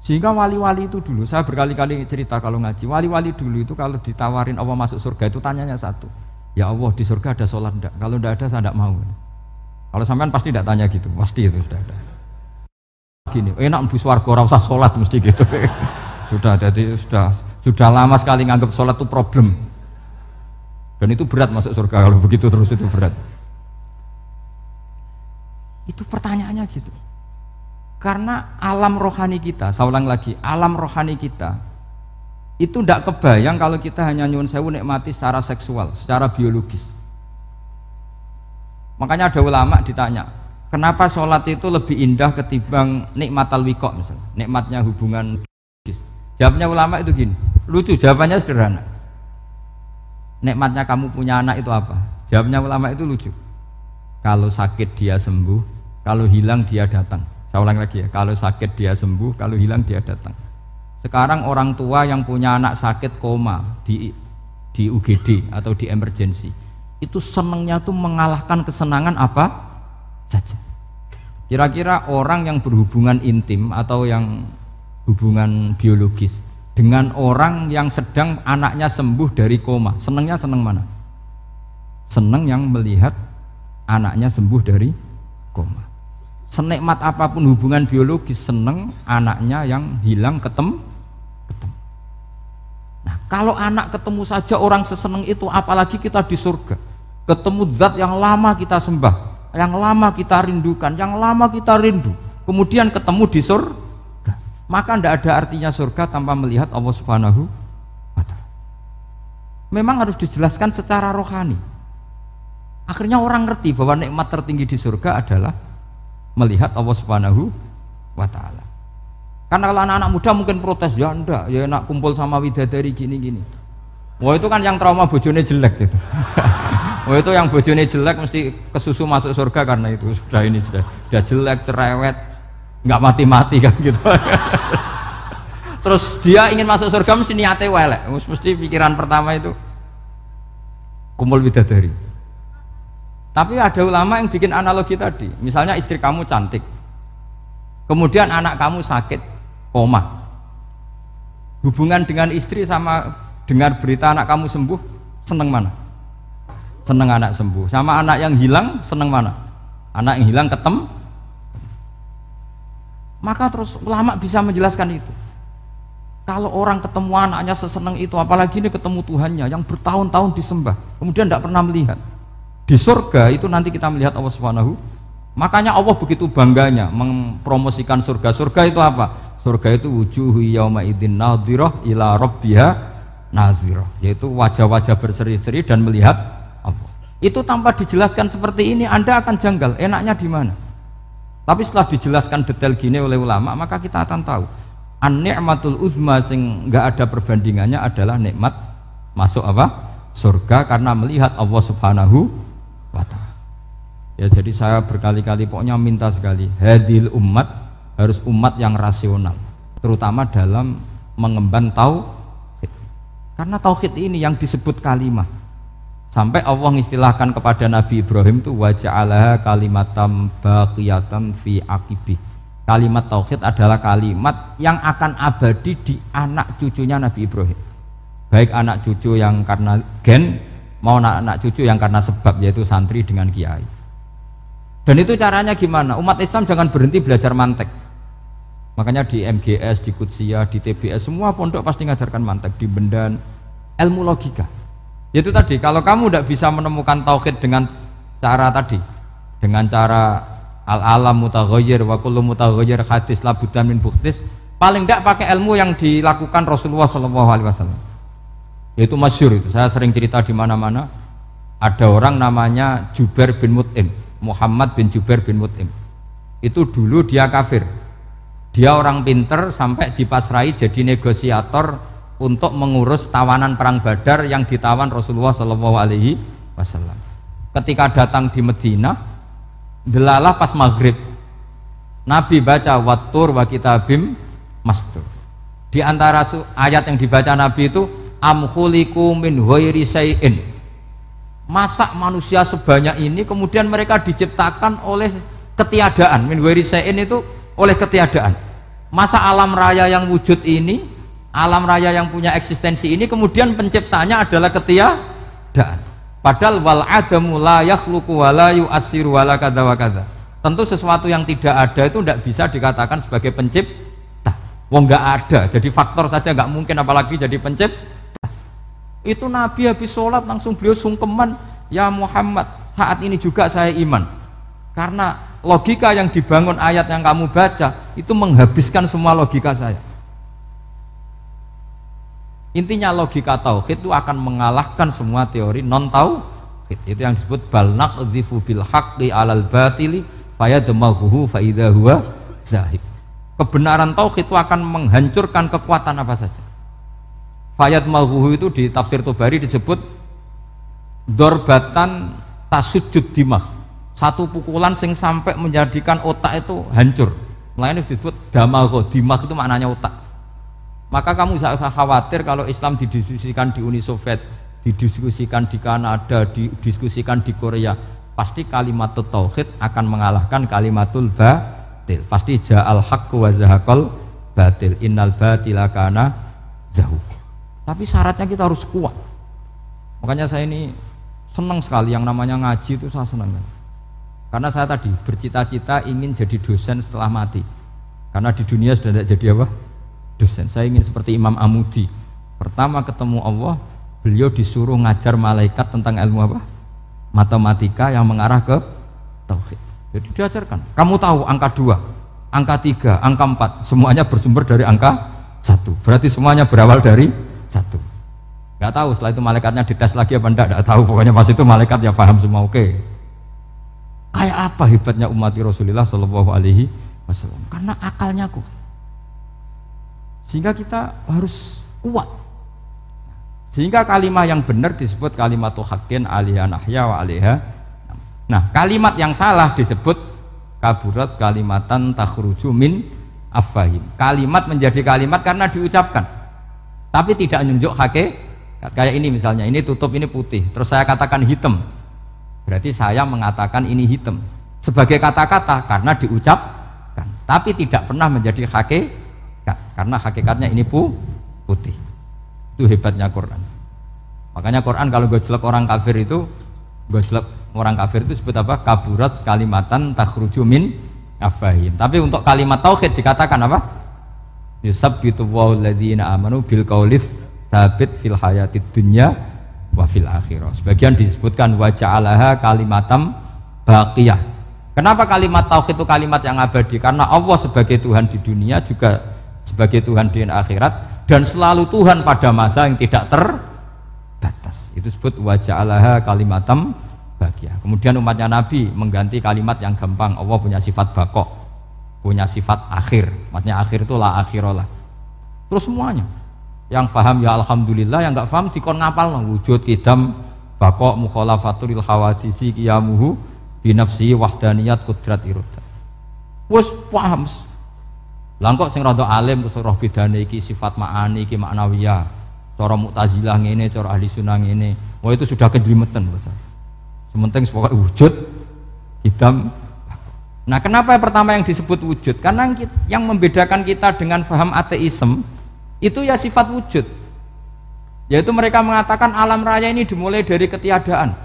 Sehingga wali-wali itu dulu, saya berkali-kali cerita kalau ngaji, wali-wali dulu itu kalau ditawarin Allah masuk surga itu tanyanya satu, ya Allah di surga ada sholat enggak? Kalau enggak ada saya enggak mau. Kalau sampean pasti enggak tanya gitu, pasti itu sudah ada. Gini, enak mlebu swarga ora usah sholat mesti gitu. Sudah jadi sudah lama sekali nganggap sholat itu problem. Dan itu berat masuk surga kalau begitu terus itu berat. Itu pertanyaannya gitu. Karena alam rohani kita, saya ulang lagi, alam rohani kita itu tidak kebayang kalau kita hanya nyuwun sewu nikmati secara seksual, secara biologis. Makanya ada ulama ditanya, kenapa sholat itu lebih indah ketimbang nikmat al-wiqa misalnya, nikmatnya hubungan biologis. Jawabnya ulama itu gini, lucu, jawabannya sederhana. Nikmatnya kamu punya anak itu apa? Jawabnya ulama itu lucu. Kalau sakit dia sembuh, kalau hilang dia datang. Saya ulang lagi ya, kalau sakit dia sembuh, kalau hilang dia datang. Sekarang orang tua yang punya anak sakit koma di UGD atau di emergency, itu senangnya tuh mengalahkan kesenangan apa saja. Kira-kira orang yang berhubungan intim atau yang hubungan biologis dengan orang yang sedang anaknya sembuh dari koma, senangnya senang mana? Senang yang melihat anaknya sembuh dari koma. Senikmat apapun hubungan biologis, seneng anaknya yang hilang ketemu. Nah, kalau anak ketemu saja orang seseneng itu, apalagi kita di surga, ketemu zat yang lama kita sembah, yang lama kita rindukan, yang lama kita rindu, kemudian ketemu di surga, maka tidak ada artinya surga tanpa melihat Allah Subhanahu wa Ta'ala. Memang harus dijelaskan secara rohani. Akhirnya orang ngerti bahwa nikmat tertinggi di surga adalah melihat Allah Subhanahu wa Ta'ala. Karena kalau anak-anak muda mungkin protes, ya enggak, ya enak kumpul sama widadari gini-gini. Wah itu kan yang trauma bojone jelek gitu. Wah itu yang bojone jelek mesti kesusu masuk surga karena itu sudah jelek, cerewet, nggak mati-mati kan gitu. Terus dia ingin masuk surga mesti niate welek, mesti pikiran pertama itu kumpul widadari. Tapi ada ulama yang bikin analogi tadi, misalnya istri kamu cantik, kemudian anak kamu sakit, koma. Hubungan dengan istri sama dengar berita anak kamu sembuh, seneng mana? Seneng anak sembuh. Sama anak yang hilang, seneng mana? Anak yang hilang ketemu. Maka terus ulama bisa menjelaskan itu. Kalau orang ketemu anaknya seseneng itu, apalagi ini ketemu Tuhannya yang bertahun-tahun disembah, kemudian tidak pernah melihat. Di surga itu nanti kita melihat Allah Subhanahu. Makanya Allah begitu bangganya mempromosikan surga. Surga itu apa? Surga itu wujuhu yauma idzin nadhirah ila rabbiha nadhirah, yaitu wajah-wajah berseri-seri dan melihat Allah. Itu tanpa dijelaskan seperti ini Anda akan janggal, enaknya di mana? Tapi setelah dijelaskan detail gini oleh ulama, maka kita akan tahu an-ni'matul uzma sing enggak ada perbandingannya adalah nikmat masuk apa? Surga karena melihat Allah Subhanahu wa Ta'ala. Ya jadi saya berkali-kali pokoknya minta sekali, hadil umat harus umat yang rasional, terutama dalam mengemban tauhid. Karena tauhid ini yang disebut kalimah. Sampai Allah mengistilahkan kepada Nabi Ibrahim itu waja'alaha kalimatam baqiyatan fi aqibih. Kalimat tauhid adalah kalimat yang akan abadi di anak cucunya Nabi Ibrahim. Baik anak cucu yang karena gen, mau anak cucu yang karena sebab, yaitu santri dengan kiai. Dan itu caranya gimana? Umat Islam jangan berhenti belajar mantek. Makanya di MGS, di Qudsiyah, di TBS semua pondok pasti ngajarkan mantek, di Bendan, ilmu logika. Yaitu tadi, kalau kamu tidak bisa menemukan tauhid dengan cara tadi, dengan cara al-alam mutaghayyir wa kullu mutaghayyir hadis la budda min bukhtis, paling tidak pakai ilmu yang dilakukan Rasulullah SAW. Yaitu masyhur itu, saya sering cerita di mana-mana. Ada orang namanya Jubair bin Mut'im, Muhammad bin Jubair bin Mut'im. Itu dulu dia kafir. Dia orang pinter sampai dipasrai jadi negosiator untuk mengurus tawanan perang Badar yang ditawan Rasulullah SAW. Ketika datang di Medina, delalah pas maghrib, Nabi baca wattur wa kitabim mastur. Di antara ayat yang dibaca Nabi itu am khuliqu min ghairi syai'in. Masa manusia sebanyak ini kemudian mereka diciptakan oleh ketiadaan. Min ghairi syai'in itu oleh ketiadaan. Masa alam raya yang wujud ini, alam raya yang punya eksistensi ini, kemudian penciptanya adalah ketiadaan. Padahal wal adamu la yakhluqu wa la yu'assiru wa la kadza wa kadza. Tentu sesuatu yang tidak ada itu tidak bisa dikatakan sebagai pencipta. Wong nggak ada, jadi faktor saja nggak mungkin, apalagi jadi pencipta. Itu Nabi habis sholat langsung beliau sungkeman, ya Muhammad, saat ini juga saya iman. Karena logika yang dibangun ayat yang kamu baca itu menghabiskan semua logika saya. Intinya logika tauhid itu akan mengalahkan semua teori non tauhid. Itu yang disebut bal naqdhifu bil haqqi 'alal batili fayadmaghuhu fa idza huwa zahid. Kebenaran tauhid itu akan menghancurkan kekuatan apa saja. Fayadmaghuhu itu di tafsir Tobari disebut dorbatan tasujud dimah. Satu pukulan sing sampai menjadikan otak itu hancur. Makanya disebut damagho, dimah itu maknanya otak. Maka kamu jangan khawatir kalau Islam didiskusikan di Uni Soviet, didiskusikan di Kanada, didiskusikan di Korea, pasti kalimat tauhid akan mengalahkan kalimatul batil. Pasti ja'al haqqu wa zahaqal batil, innal batila kana zahuq. Tapi syaratnya kita harus kuat. Makanya saya ini senang sekali yang namanya ngaji, itu saya senang. Karena saya tadi bercita-cita ingin jadi dosen setelah mati. Karena di dunia sudah tidak jadi apa? Dosen. Saya ingin seperti Imam Amudi. Pertama ketemu Allah, beliau disuruh ngajar malaikat tentang ilmu apa? Matematika yang mengarah ke tauhid. Jadi diajarkan. Kamu tahu angka 2, angka 3, angka 4, semuanya bersumber dari angka 1. Berarti semuanya berawal dari 1. Gak tahu setelah itu malaikatnya dites lagi apa enggak, tahu. Pokoknya pas itu malaikat ya paham semua. Oke. Kayak apa hebatnya umat Rasulullah Shallallahu Alaihi Wasallam? Karena akalnya kuat. Sehingga kita harus kuat. Sehingga kalimat yang benar disebut kalimatu haqqin 'alaiha nahya wa 'alaiha. Nah, kalimat yang salah disebut kaburat kalimatan takhruju min afwahim. Kalimat menjadi kalimat karena diucapkan, tapi tidak menunjuk hakikat. Kayak ini misalnya, ini tutup, ini putih, terus saya katakan hitam, berarti saya mengatakan ini hitam sebagai kata-kata karena diucapkan, tapi tidak pernah menjadi hakikat karena hakikatnya ini putih. Itu hebatnya Quran. Makanya Quran kalau gojlek orang kafir itu, gojlek orang kafir itu disebut apa? Kaburat kalimatan takhruju min afwahim. Tapi untuk kalimat tauhid dikatakan apa? Yusabbitu walladzina amanu bil qaulits tsabit fil hayatid dunya wa fil akhirah. Sebagian disebutkan wa ja'alaha kalimatam baqiyah. Kenapa kalimat tauhid itu kalimat yang abadi? Karena Allah sebagai Tuhan di dunia juga sebagai Tuhan di akhirat, dan selalu Tuhan pada masa yang tidak terbatas. Itu disebut wa ja'alaha kalimatam baqiyah. Kemudian umatnya Nabi mengganti kalimat yang gampang. Allah punya sifat baqo, punya sifat akhir. Maksudnya akhir itu la akhirullah. Terus semuanya yang paham ya alhamdulillah, yang enggak paham dikon ngapal wujud kidam baqo mukhalafatul khawadisi qiyamuhu binafsi wahdaniyat kudrat irada. Wes paham. Lah kok sing rada alim terus roh bedane iki sifat ma'ani iki maknawiyah. Cara Mu'tazilah ngene, cara ahli sunnah ngene. Wah itu sudah kejlimetan bocah. Sementing pokoknya wujud hitam. Nah, kenapa yang pertama yang disebut wujud? Karena yang membedakan kita dengan paham ateisme itu ya sifat wujud. Yaitu mereka mengatakan alam raya ini dimulai dari ketiadaan.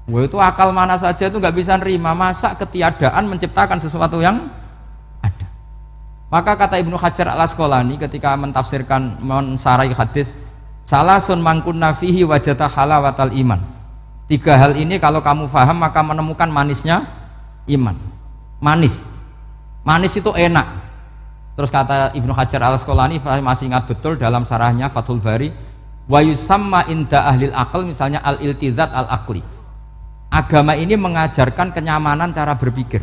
Wah itu akal mana saja itu nggak bisa nerima, masa ketiadaan menciptakan sesuatu yang ada. Maka kata Ibnu Hajar al-Asqalani ketika mentafsirkan mensarai hadis, salasun mangkunna fihi wajata halawatal iman. 3 hal ini kalau kamu paham maka menemukan manisnya iman. Manis itu enak. Terus kata Ibnu Hajar al-Asqalani, masih ingat betul dalam sarahnya Fathul Bari, wa yusamma inda ahlil aql, misalnya al-iltizat al-aqli. Agama ini mengajarkan kenyamanan cara berpikir.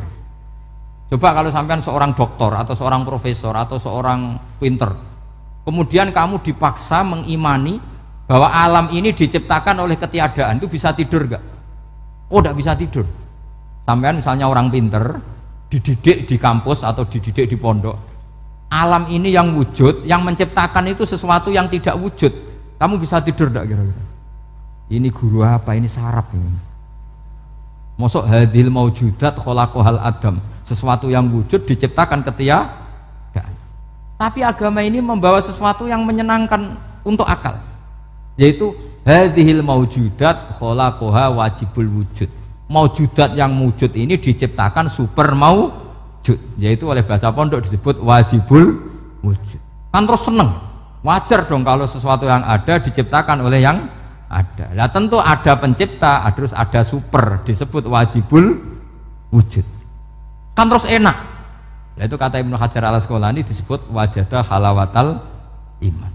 Coba kalau sampean seorang doktor atau seorang profesor atau seorang pinter, kemudian kamu dipaksa mengimani bahwa alam ini diciptakan oleh ketiadaan, itu bisa tidur gak? Oh tidak bisa tidur. Sampean misalnya orang pinter dididik di kampus atau dididik di pondok, alam ini yang wujud, yang menciptakan itu sesuatu yang tidak wujud, kamu bisa tidur gak kira-kira? Ini guru apa? Ini sarap ini. Mosok hadil maujudat khalaqahal adam, sesuatu yang wujud diciptakan ketiadaan. Tapi agama ini membawa sesuatu yang menyenangkan untuk akal, yaitu hadhil maujudat khalaqaha wajibul wujud. Maujudat yang wujud ini diciptakan super maujud, yaitu oleh bahasa pondok disebut wajibul wujud. Kan terus seneng, wajar dong kalau sesuatu yang ada diciptakan oleh yang ada. Nah tentu ada pencipta, terus ada super, disebut wajibul wujud. Kan terus enak. Nah, itu kata Ibnu Hajar al Asqalani disebut wajadah halawatal iman.